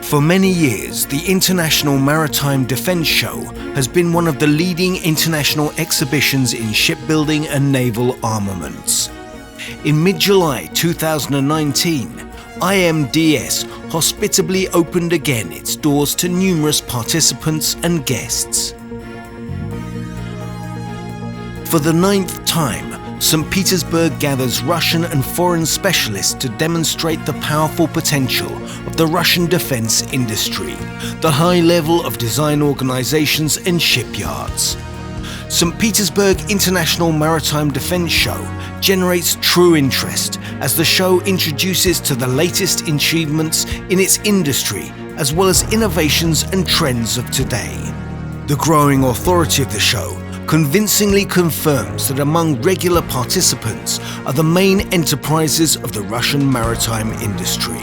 For many years, the International Maritime Defence Show has been one of the leading international exhibitions in shipbuilding and naval armaments. In mid-July 2019, IMDS hospitably opened again its doors to numerous participants and guests. For the 9th time, St. Petersburg gathers Russian and foreign specialists to demonstrate the powerful potential of the Russian defense industry, the high level of design organizations and shipyards. St. Petersburg International Maritime Defence Show generates true interest as the show introduces to the latest achievements in its industry as well as innovations and trends of today. The growing authority of the show convincingly confirms that among regular participants are the main enterprises of the Russian maritime industry.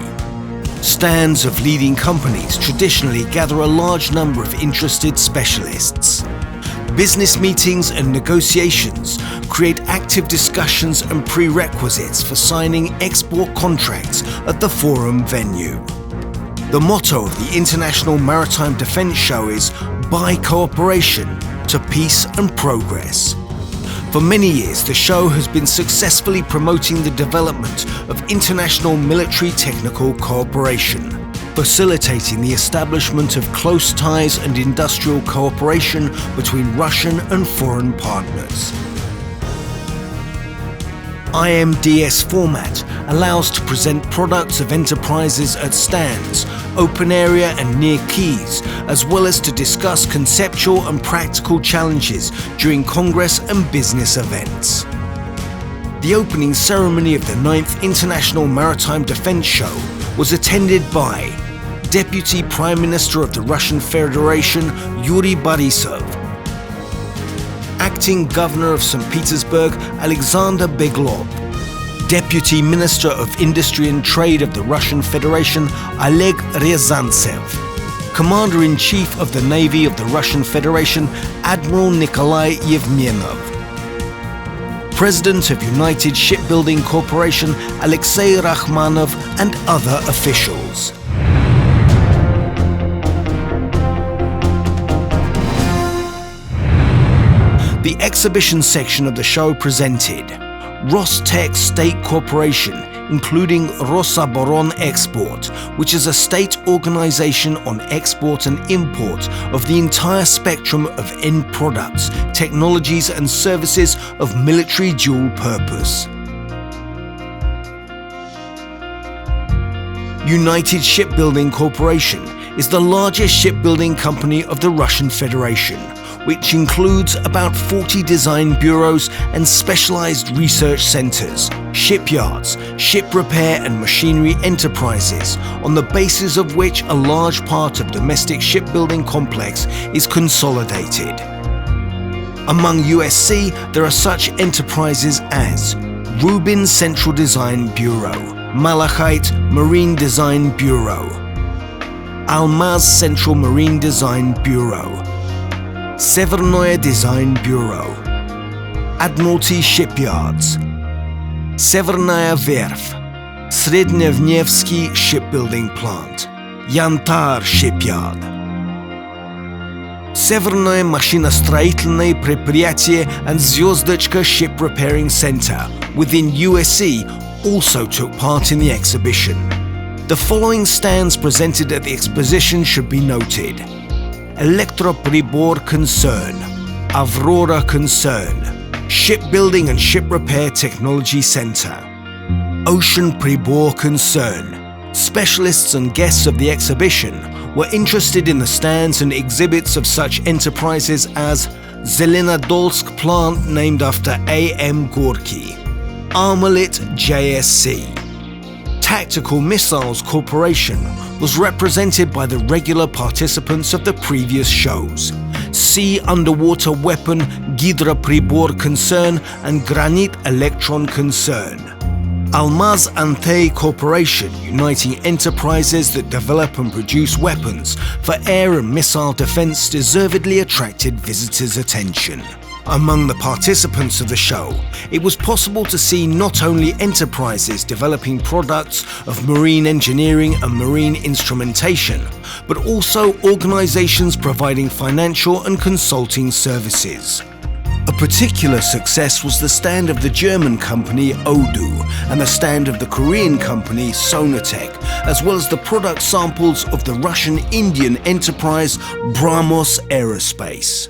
Stands of leading companies traditionally gather a large number of interested specialists. Business meetings and negotiations create active discussions and prerequisites for signing export contracts at the forum venue. The motto of the International Maritime Defence Show is "By Cooperation to Peace and Progress." For many years, the show has been successfully promoting the development of international military technical cooperation, facilitating the establishment of close ties and industrial cooperation between Russian and foreign partners. IMDS format allows to present products of enterprises at stands, open area and near quays, as well as to discuss conceptual and practical challenges during Congress and business events. The opening ceremony of the 9th International Maritime Defence Show was attended by Deputy Prime Minister of the Russian Federation Yuri Borisov, Acting Governor of St. Petersburg Alexander Beglov, Deputy Minister of Industry and Trade of the Russian Federation Oleg Ryazantsev, Commander-in-Chief of the Navy of the Russian Federation Admiral Nikolai Yevmenov, President of United Shipbuilding Corporation Alexei Rachmanov, and other officials. The exhibition section of the show presented Rostech State Corporation, including Rosaboron Export, which is a state organization on export and import of the entire spectrum of end products, technologies and services of military dual purpose. United Shipbuilding Corporation is the largest shipbuilding company of the Russian Federation, which includes about 40 design bureaus and specialized research centers, shipyards, ship repair and machinery enterprises, on the basis of which a large part of domestic shipbuilding complex is consolidated. Among USC, there are such enterprises as Rubin Central Design Bureau, Malachite Marine Design Bureau, Almaz Central Marine Design Bureau, Severnoye Design Bureau, Admiralty Shipyards, Severnaya Verf, Srednevnevsky Shipbuilding Plant, Yantar Shipyard, Severnoye Машиностроительное предприятие and Zyozdechka Ship Repairing Center within USC also took part in the exhibition. The following stands presented at the exposition should be noted: Electropribor Concern, Avrora Concern, Shipbuilding and Ship Repair Technology Center, Ocean Pribor Concern. Specialists and guests of the exhibition were interested in the stands and exhibits of such enterprises as Zelenodolsk plant named after A.M. Gorky, Armalit JSC. Tactical Missiles Corporation was represented by the regular participants of the previous shows: Sea Underwater Weapon Gidropribor Concern and Granit Electron Concern. Almaz Antey Corporation, uniting enterprises that develop and produce weapons for air and missile defense, deservedly attracted visitors' attention. Among the participants of the show, it was possible to see not only enterprises developing products of marine engineering and marine instrumentation, but also organizations providing financial and consulting services. A particular success was the stand of the German company Odoo and the stand of the Korean company Sonatech, as well as the product samples of the Russian-Indian enterprise Brahmos Aerospace.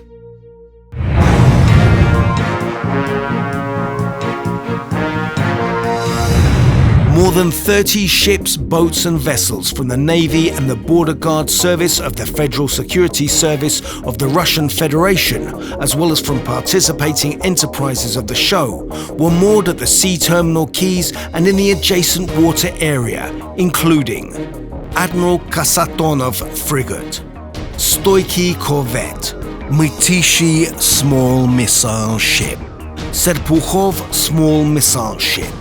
More than 30 ships, boats and vessels from the Navy and the Border Guard Service of the Federal Security Service of the Russian Federation, as well as from participating enterprises of the show, were moored at the sea terminal quays and in the adjacent water area, including Admiral Kasatonov frigate, Stoiky corvette, Mytishi small missile ship, Serpukhov small missile ship,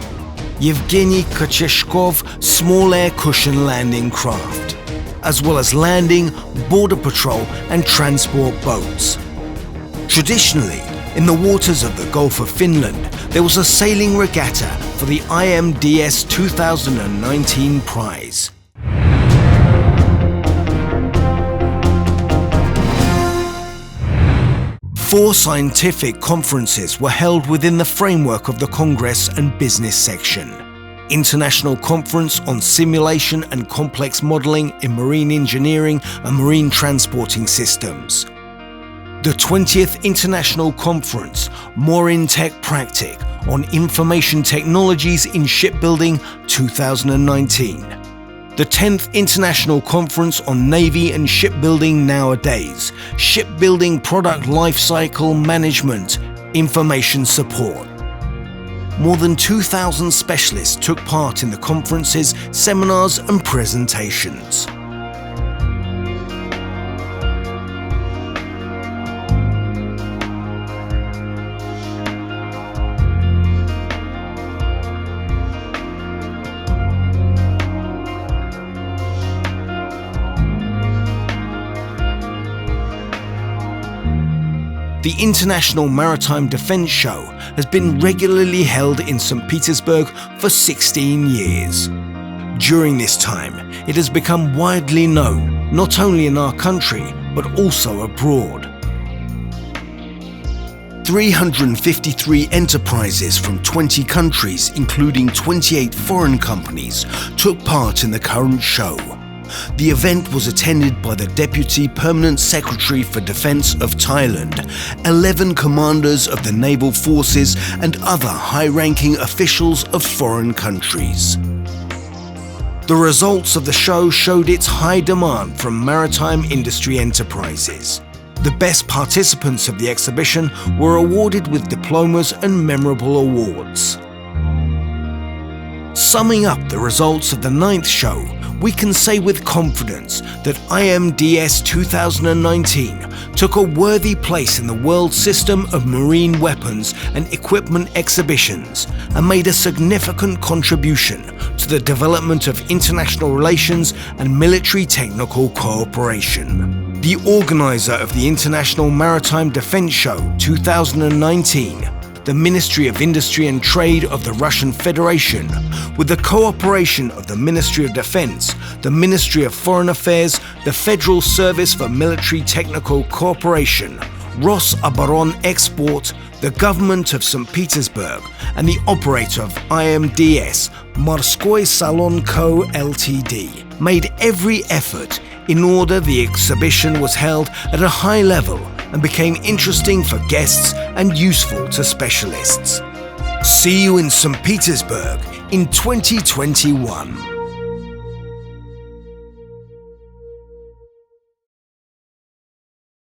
Yevgeny Kocheshkov small air cushion landing craft, as well as landing, border patrol and transport boats. Traditionally, in the waters of the Gulf of Finland, there was a sailing regatta for the IMDS-2019 prize. Four scientific conferences were held within the framework of the Congress and Business section. International Conference on Simulation and Complex Modeling in Marine Engineering and Marine Transporting Systems. The 20th International Conference, Morintech Practic, on Information Technologies in Shipbuilding 2019. The 10th International Conference on Navy and Shipbuilding Nowadays, Shipbuilding Product Lifecycle Management, Information Support. More than 2,000 specialists took part in the conferences, seminars and presentations. The International Maritime Defence Show has been regularly held in St. Petersburg for 16 years. During this time, it has become widely known, not only in our country, but also abroad. 353 enterprises from 20 countries, including 28 foreign companies, took part in the current show. The event was attended by the Deputy Permanent Secretary for Defence of Thailand, 11 commanders of the naval forces and other high-ranking officials of foreign countries. The results of the show showed its high demand from maritime industry enterprises. The best participants of the exhibition were awarded with diplomas and memorable awards. Summing up the results of the 9th show, we can say with confidence that IMDS 2019 took a worthy place in the world system of marine weapons and equipment exhibitions and made a significant contribution to the development of international relations and military technical cooperation. The organizer of the International Maritime Defence Show 2019, the Ministry of Industry and Trade of the Russian Federation, with the cooperation of the Ministry of Defense, the Ministry of Foreign Affairs, the Federal Service for Military Technical Cooperation, Rosoboronexport, the Government of St. Petersburg, and the operator of IMDS, Morskoy Salon Co. Ltd., made every effort in order the exhibition was held at a high level and became interesting for guests and useful to specialists. See you in St. Petersburg in 2021.